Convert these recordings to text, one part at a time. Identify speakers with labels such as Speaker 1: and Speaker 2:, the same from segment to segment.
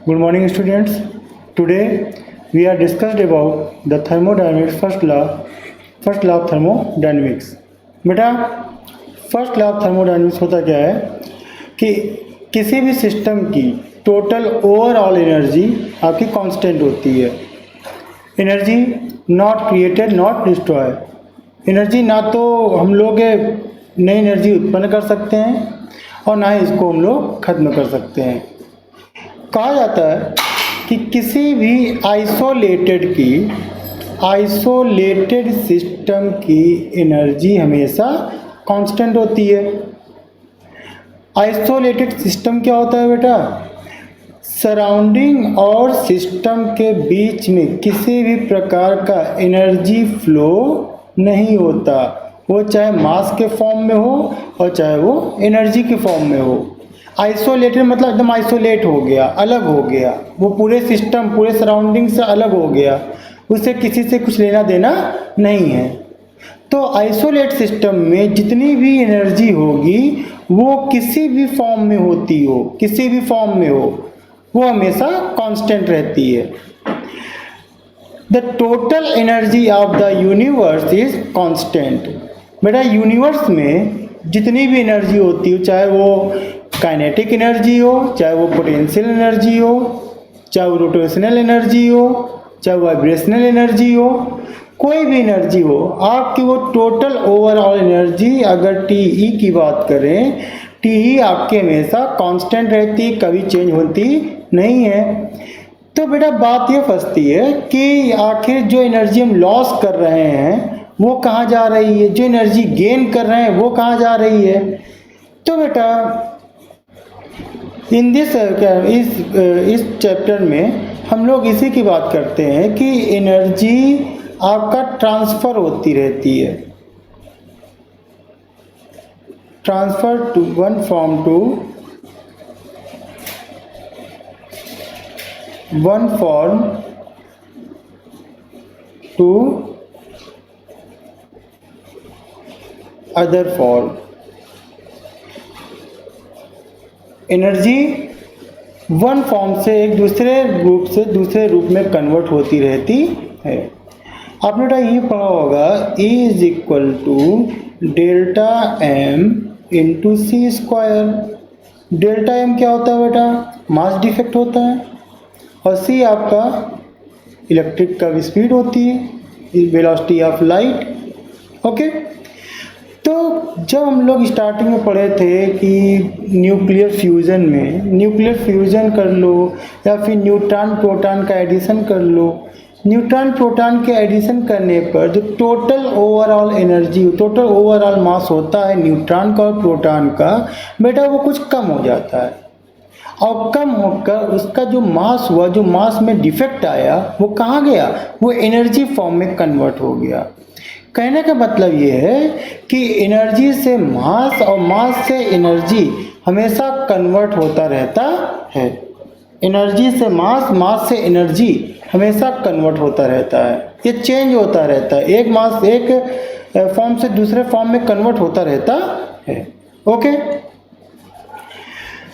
Speaker 1: Good morning, students. Today we are discussed about the thermodynamics first law of thermodynamics. बेटा first law of thermodynamics होता क्या है कि किसी भी सिस्टम की टोटल ओवरऑल एनर्जी आपकी कांस्टेंट होती है. Energy not created not destroy. Energy ना तो हम लोग नई एनर्जी उत्पन्न कर सकते हैं और ना ही इसको हम लोग खत्म कर सकते हैं. कहा जाता है कि किसी भी आइसोलेटेड सिस्टम की एनर्जी हमेशा कांस्टेंट होती है. आइसोलेटेड सिस्टम क्या होता है बेटा? सराउंडिंग और सिस्टम के बीच में किसी भी प्रकार का एनर्जी फ्लो नहीं होता, वो चाहे मास के फॉर्म में हो और चाहे वो एनर्जी के फॉर्म में हो. आइसोलेटेड मतलब एकदम आइसोलेट हो गया, अलग हो गया, वो पूरे सिस्टम पूरे सराउंडिंग से अलग हो गया, उससे किसी से कुछ लेना देना नहीं है. तो आइसोलेट सिस्टम में जितनी भी एनर्जी होगी वो किसी भी फॉर्म में होती हो, किसी भी फॉर्म में हो, वो हमेशा कांस्टेंट रहती है. The total energy of the universe is constant. बेटा यूनिवर्स में जितनी भी एनर्जी होती हो, चाहे वो काइनेटिक एनर्जी हो, चाहे वो पोटेंशियल एनर्जी हो, चाहे वो रोटेशनल एनर्जी हो, चाहे वाइब्रेशनल एनर्जी हो, कोई भी एनर्जी हो, आपकी वो टोटल ओवरऑल एनर्जी अगर टी की बात करें, टी आपकी हमेशा कांस्टेंट रहती, कभी चेंज होती नहीं है. तो बेटा बात ये फंसती है कि आखिर जो एनर्जी हम लॉस कर रहे हैं वो कहाँ जा रही है, जो एनर्जी गेन कर रहे हैं वो कहाँ जा रही है. तो बेटा इन दिस इस चैप्टर में हम लोग इसी की बात करते हैं कि एनर्जी आपका ट्रांसफ़र होती रहती है. Transfer to one form to other form. Energy one form से एक दूसरे रूप में कन्वर्ट होती रहती है. आपने बेटा ये पढ़ा होगा E is equal to delta m into c square. Delta m क्या होता है बेटा? मास डिफेक्ट होता है, और सी आपका इलेक्ट्रिक का स्पीड होती है, वेलोसिटी ऑफ लाइट. ओके, तो जब हम लोग स्टार्टिंग में पढ़े थे कि न्यूक्लियर फ्यूज़न कर लो या फिर न्यूट्रॉन प्रोटॉन का एडिशन कर लो. न्यूट्रॉन प्रोटॉन के एडिशन करने पर जो टोटल ओवरऑल मास होता है न्यूट्रॉन का और प्रोटॉन का, बेटा वो कुछ कम हो जाता है, और कम होकर उसका जो मास हुआ, जो मास में डिफेक्ट आया, वो कहाँ गया? वो एनर्जी फॉर्म में कन्वर्ट हो गया. कहने का मतलब ये है कि एनर्जी से मास और मास से एनर्जी हमेशा कन्वर्ट होता रहता है. एनर्जी से मास से एनर्जी हमेशा कन्वर्ट होता रहता है, ये चेंज होता रहता है, एक मास एक फॉर्म से दूसरे फॉर्म में कन्वर्ट होता रहता है. ओके,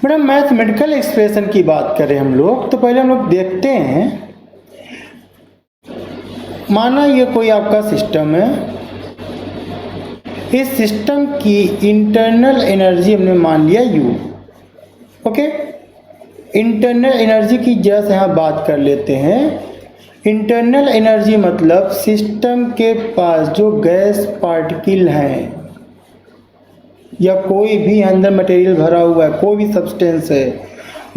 Speaker 1: मैडम मैथमेटिकल एक्सप्रेशन की बात करें हम लोग, तो पहले हम लोग देखते हैं. माना ये कोई आपका सिस्टम है, इस सिस्टम की इंटरनल एनर्जी हमने मान लिया U. ओके, इंटरनल एनर्जी की जैसे यहाँ बात कर लेते हैं. इंटरनल एनर्जी मतलब सिस्टम के पास जो गैस पार्टिकल हैं या कोई भी अंदर मटेरियल भरा हुआ है, कोई भी सब्सटेंस है,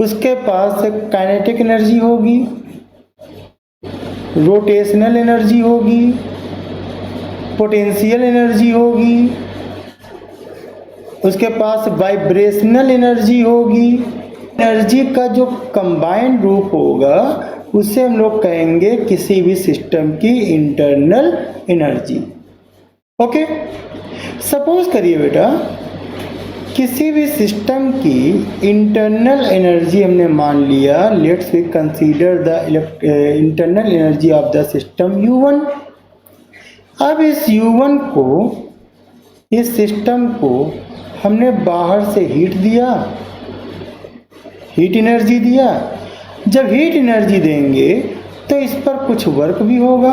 Speaker 1: उसके पास काइनेटिक एनर्जी होगी, रोटेशनल एनर्जी होगी, पोटेंशियल एनर्जी होगी, उसके पास वाइब्रेशनल एनर्जी होगी. एनर्जी का जो कंबाइंड रूप होगा उसे हम लोग कहेंगे किसी भी सिस्टम की इंटरनल एनर्जी. ओके, सपोज करिए बेटा किसी भी सिस्टम की इंटरनल एनर्जी हमने मान लिया, let's we consider the internal energy of the system U1. अब इस U1 को, इस सिस्टम को हमने बाहर से हीट दिया, हीट एनर्जी दिया, जब हीट एनर्जी देंगे तो इस पर कुछ वर्क भी होगा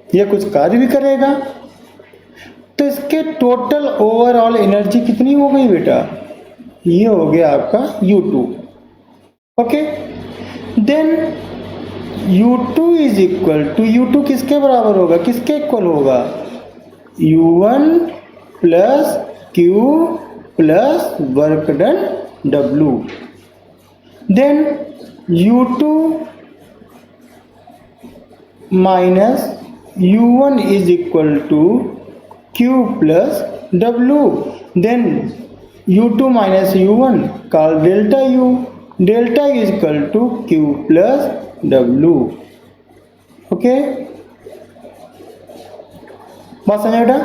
Speaker 1: या कुछ कार्य भी करेगा, तो इसके टोटल ओवरऑल एनर्जी कितनी हो गई बेटा, ये हो गया आपका U2। Okay, then U2 is equal to, U2 किसके बराबर होगा, किसके इक्वल होगा, U1 plus Q plus work done W। Then U2 minus U1 is equal to Q plus W। Then U2 minus U1 call delta U, delta U is equal to Q plus W। Okay, बात समझ बेटा।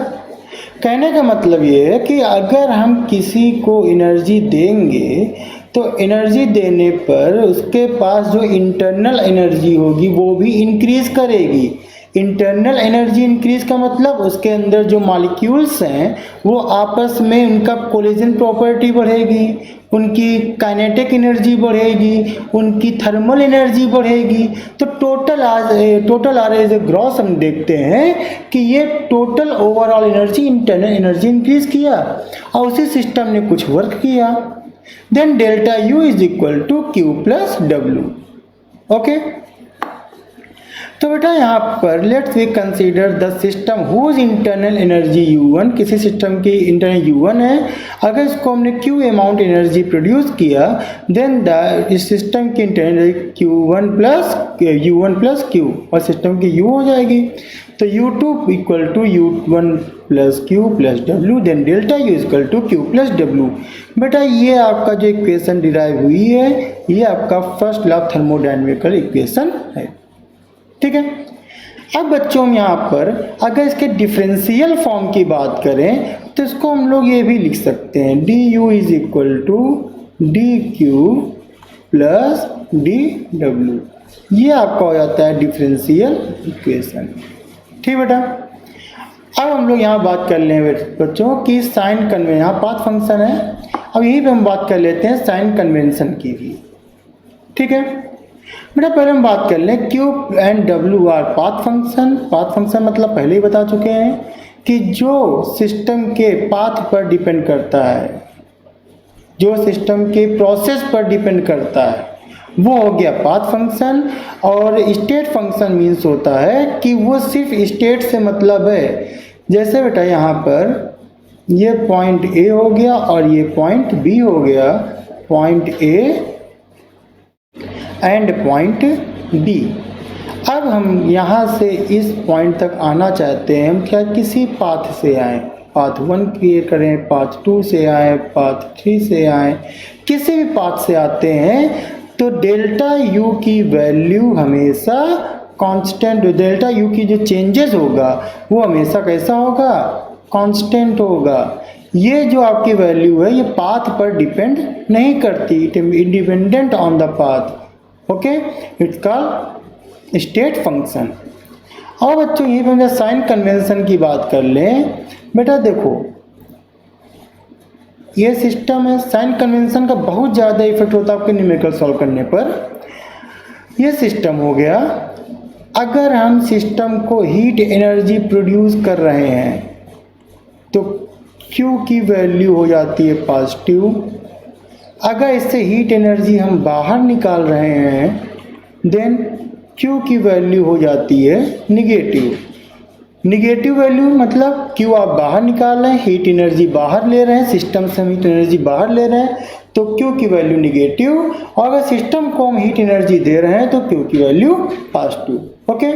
Speaker 1: कहने का मतलब ये है कि अगर हम किसी को एनर्जी देंगे तो एनर्जी देने पर उसके पास जो इंटरनल एनर्जी होगी वो भी इंक्रीज करेगी। इंटरनल एनर्जी इंक्रीज का मतलब उसके अंदर जो मॉलिक्यूल्स हैं वो आपस में उनका कोलिजन प्रॉपर्टी बढ़ेगी, उनकी काइनेटिक एनर्जी बढ़ेगी, उनकी थर्मल एनर्जी बढ़ेगी। तो total or as a gross हम देखते हैं कि ये total overall energy, internal energy increase किया और उसी सिस्टम ने कुछ वर्क किया। Then delta U is equal to Q plus W। Okay, तो बेटा यहाँ पर let's we consider the system whose internal energy U1, किसी सिस्टम की इंटरनल U1 है, अगर इसको हमने Q अमाउंट एनर्जी प्रोड्यूस किया देन इस सिस्टम की इंटरनल U1 प्लस Q और सिस्टम की U हो जाएगी। तो U2 equal to U1 plus Q plus W, then delta U equal to Q plus W। बेटा ये आपका जो इक्वेशन डिराइव हुई है ये आपका first law of thermodynamical equation है। ठीक है, अब बच्चों यहाँ पर अगर इसके डिफरेंशियल फॉर्म की बात करें तो इसको हम लोग ये भी लिख सकते हैं du is equal to dq plus dw। ये आपका हो जाता है डिफरेंशियल इक्वेशन। ठीक बेटा, अब हम लोग यहाँ बात कर लें बच्चों की साइन कन्वेंशन, यहाँ पाथ फंक्शन है, अब यहीं पे हम बात कर लेते हैं साइन कन्वेंशन की भी। ठीक है बेटा, पहले हम बात कर लें Q and W our path function. Path function मतलब पहले ही बता चुके हैं कि जो सिस्टम के पाथ पर डिपेंड करता है, जो सिस्टम के प्रोसेस पर डिपेंड करता है वो हो गया पाथ फंक्शन। और स्टेट फंक्शन मीन्स होता है कि वो सिर्फ स्टेट से मतलब है। जैसे बेटा यहाँ पर ये पॉइंट A हो गया और ये पॉइंट B हो गया, point A and point B। अब हम यहाँ से इस पॉइंट तक आना चाहते हैं, हम क्या किसी पाथ से आए, पाथ 1 क्रिएट करें, पाथ 2 से आए, पाथ 3 से आए, किसी भी पाथ से आते हैं तो डेल्टा U की वैल्यू हमेशा कांस्टेंट, डेल्टा U की जो चेंजेस होगा वो हमेशा कैसा होगा, कांस्टेंट होगा। ये जो आपकी वैल्यू है ये पाथ पर डिपेंड नहीं करती, it independent on the path. Okay, it's called state function. और बच्चों यहीं पर साइन कन्वेंशन की बात कर लें। बेटा देखो ये सिस्टम है, साइन कन्वेंशन का बहुत ज़्यादा इफेक्ट होता है आपके न्यूमेरिकल सॉल्व करने पर। ये सिस्टम हो गया, अगर हम सिस्टम को हीट एनर्जी प्रोड्यूस कर रहे हैं तो Q की वैल्यू हो जाती है पॉजिटिव। अगर इससे हीट एनर्जी हम बाहर निकाल रहे हैं देन Q की वैल्यू हो जाती है निगेटिव। निगेटिव वैल्यू मतलब Q आप बाहर निकाल रहे हैं, हीट एनर्जी बाहर ले रहे हैं, सिस्टम से हम हीट एनर्जी बाहर ले रहे हैं तो Q की वैल्यू निगेटिव। और अगर सिस्टम को हम हीट एनर्जी दे रहे हैं तो Q की वैल्यू पॉजिटिव। ओके,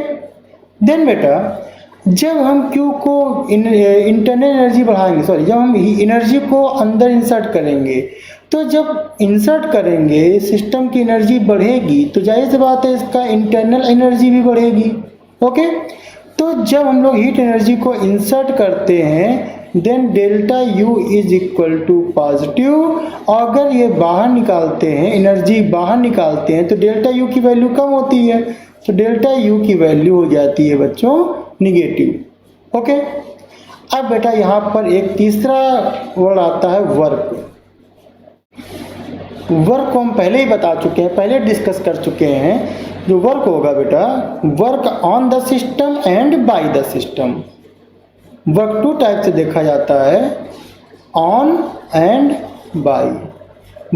Speaker 1: देन बेटा जब हम Q को इंटरनल एनर्जी बढ़ाएंगे, सॉरी जब हम एनर्जी को अंदर इंसर्ट करेंगे तो जब इंसर्ट करेंगे सिस्टम की एनर्जी बढ़ेगी तो जाहिर सी बात है इसका इंटरनल एनर्जी भी बढ़ेगी। ओके, तो जब हम लोग हीट एनर्जी को इंसर्ट करते हैं then delta U is equal to positive. और अगर ये बाहर निकालते हैं, एनर्जी बाहर निकालते हैं तो डेल्टा U की वैल्यू कम होती है, तो डेल्टा U की वैल्यू हो जाती है बच्चों निगेटिव। ओके, अब बेटा यहाँ पर एक तीसरा वर्ड आता है वर्क। वर्क को हम पहले ही बता चुके हैं, पहले डिस्कस कर चुके हैं। जो वर्क होगा बेटा, work on the system and by the system. Work two type से देखा जाता है, on and by.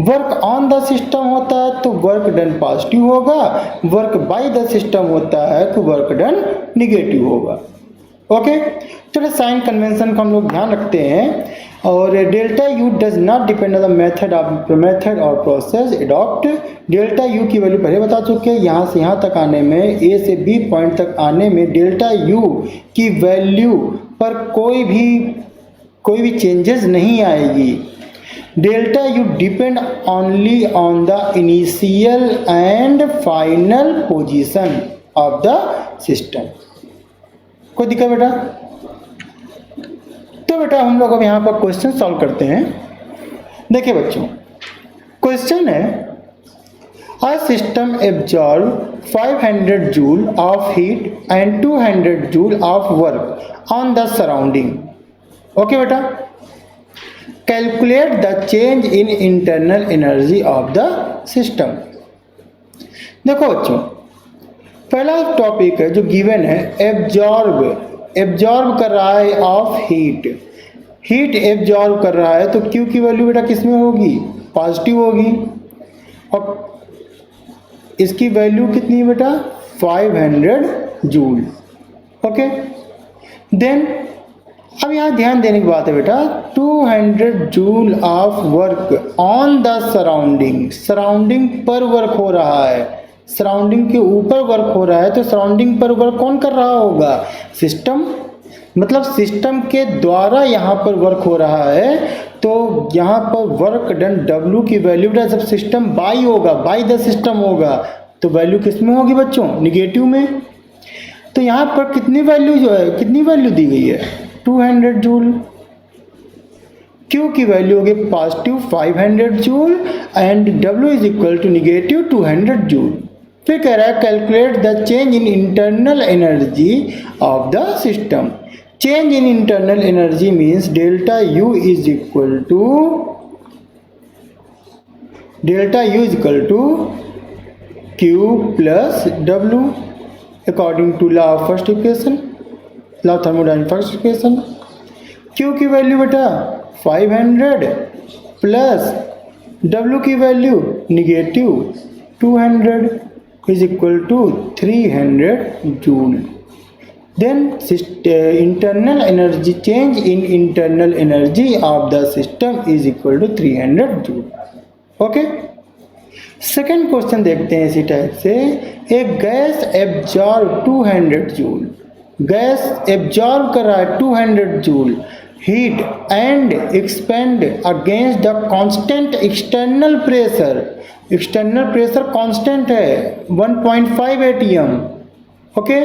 Speaker 1: Work on the system होता है तो वर्क डन पॉजिटिव होगा, वर्क बाय द सिस्टम होता है तो वर्क डन निगेटिव होगा। ओके, चलो साइन कन्वेंशन का हम लोग ध्यान रखते हैं। और delta U does not depend on the method और प्रोसेस एडॉप्ट। डेल्टा यू की वैल्यू पहले बता चुके हैं, यहाँ से यहाँ तक आने में, ए से बी पॉइंट तक आने में डेल्टा यू की वैल्यू पर कोई भी चेंजेस नहीं आएगी। Delta U depend only on the initial and final position of the system. कोई दिक्कत बेटा? तो बेटा हम लोग अब यहाँ पर क्वेश्चन सॉल्व करते हैं। देखिए बच्चों, क्वेश्चन है, a system absorb 500 joule of heat and 200 joule of work on the surrounding. Okay बेटा, calculate the change in internal energy of the system. देखो बच्चों, पहला टॉपिक है जो गिवन है, एब्जॉर्ब कर रहा है ऑफ हीट एब्जॉर्ब कर रहा है तो Q की वैल्यू बेटा किस में होगी? पॉजिटिव होगी। और इसकी वैल्यू कितनी है बेटा? 500 जूल। ओके, देन अब यहाँ ध्यान देने की बात है बेटा, 200 joule of work on the surrounding पर वर्क हो रहा है, सराउंडिंग के ऊपर वर्क हो रहा है। तो सराउंडिंग पर वर्क कौन कर रहा होगा? सिस्टम। मतलब सिस्टम के द्वारा यहाँ पर वर्क हो रहा है, तो यहाँ पर वर्क डन W की वैल्यू जब सिस्टम बाई होगा, बाई द सिस्टम होगा, तो वैल्यू किस में होगी बच्चों? निगेटिव में। तो यहाँ पर कितनी वैल्यू दी गई है? 200 जूल। Q की वैल्यू होगी positive 500 joule and W is equal to negative 200 joule. फिर कह रहा है calculate the change in internal energy of the system. Change in internal energy means delta U is equal to Q plus W according to law of first equation, law of thermodynamics first equation. Q की value बेटा 500 plus W की value negative 200 is equal to 300 joule. Then internal energy, change in internal energy of the system is equal to 300 joule. Okay, second question देखते हैं इसी type से। एक gas absorb 200 joule, gas absorb कर रहा है 200 joule heat and expand against the constant external pressure. External pressure constant है 1.5 atm। Okay,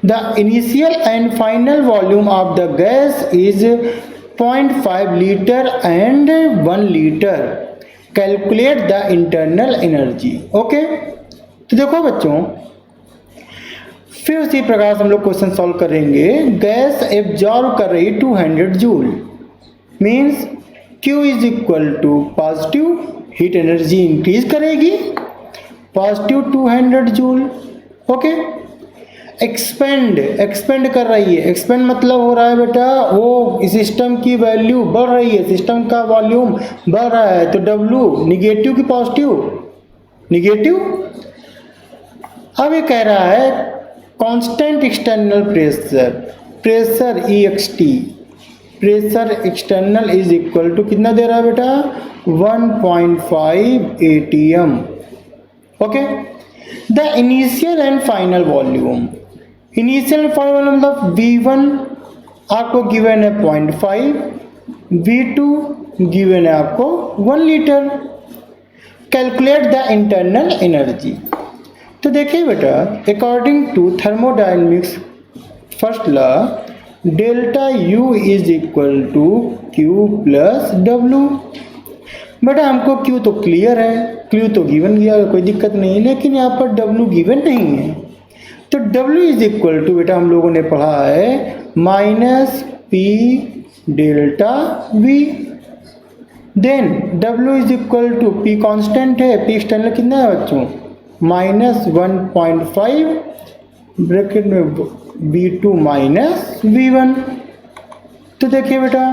Speaker 1: the initial and final volume of the gas is 0.5 litre and 1 litre. Calculate the internal energy. Okay, तो देखो बच्चों, फिर उसी प्रकार से हम लोग क्वेश्चन सॉल्व करेंगे। गैस एब्जॉर्ब कर रही 200 joule means Q is equal to positive, heat energy increase करेगी, पॉजिटिव 200 जूल। ओके, एक्सपेंड कर रही है, एक्सपेंड मतलब हो रहा है बेटा वो सिस्टम की वैल्यू बढ़ रही है, सिस्टम का वॉल्यूम बढ़ रहा है, तो W निगेटिव की निगेटिव। अब ये कह रहा है constant external pressure EXT, pressure external is equal to कितना दे रहा है बेटा? 1.5 atm। Okay, the initial and final volume, initial and final volume मतलब V1 आपको गिवन है 0.5, V2 गिवन है आपको 1 litre. Calculate the internal energy. तो देखिए बेटा, according to thermodynamics first law, delta U is equal to Q plus W। बेटा हमको Q तो क्लियर है, Q तो गिवन गया, कोई दिक्कत नहीं है, लेकिन यहाँ पर W गिवन नहीं है। तो W इज इक्वल टू बेटा हम लोगों ने पढ़ा है -P delta V। Then W is equal to P constant है, P एक्सटर्नल कितना है बच्चों -1.5 ब्रैकेट में V2 माइनस V1। तो देखिए बेटा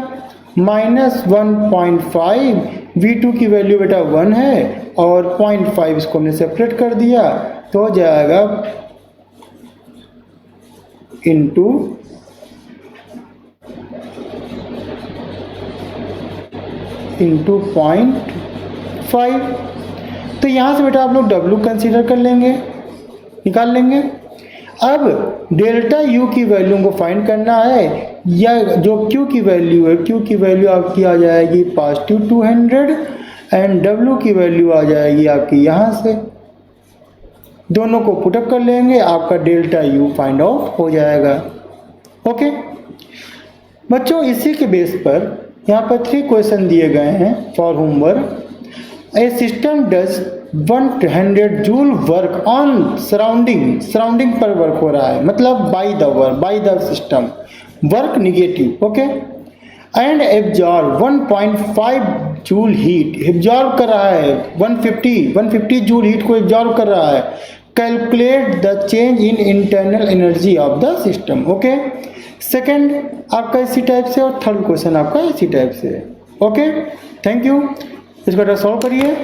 Speaker 1: -1.5 V2 की वैल्यू बेटा 1 है और 0.5 इसको हमने सेपरेट कर दिया तो हो जाएगा इंटू इंटू 0.5। तो यहाँ से बेटा आप लोग W कंसीडर कर लेंगे, निकाल लेंगे। अब डेल्टा U की वैल्यू को फाइंड करना है, या जो Q की वैल्यू है, Q की वैल्यू आपकी आ जाएगी पॉजिटिव 200 एंड W की वैल्यू आ जाएगी आपकी यहाँ से। दोनों को पुटअप कर लेंगे, आपका डेल्टा U फाइंड आउट हो जाएगा। ओके बच्चों, इसी के बेस पर यहाँ पर 3 क्वेश्चन दिए गए हैं for homework. A system does 100 joule work on surrounding पर वर्क हो रहा है, मतलब by the system work negative. Okay and absorb 1.5 joule heat, absorb कर रहा है 150 जूल हीट को एब्जॉर्ब कर रहा है। Calculate the change in internal energy of the system. Okay second आपका इसी टाइप से और थर्ड क्वेश्चन आपका इसी टाइप से है। ओके थैंक यू, इसको सॉल्व करिए।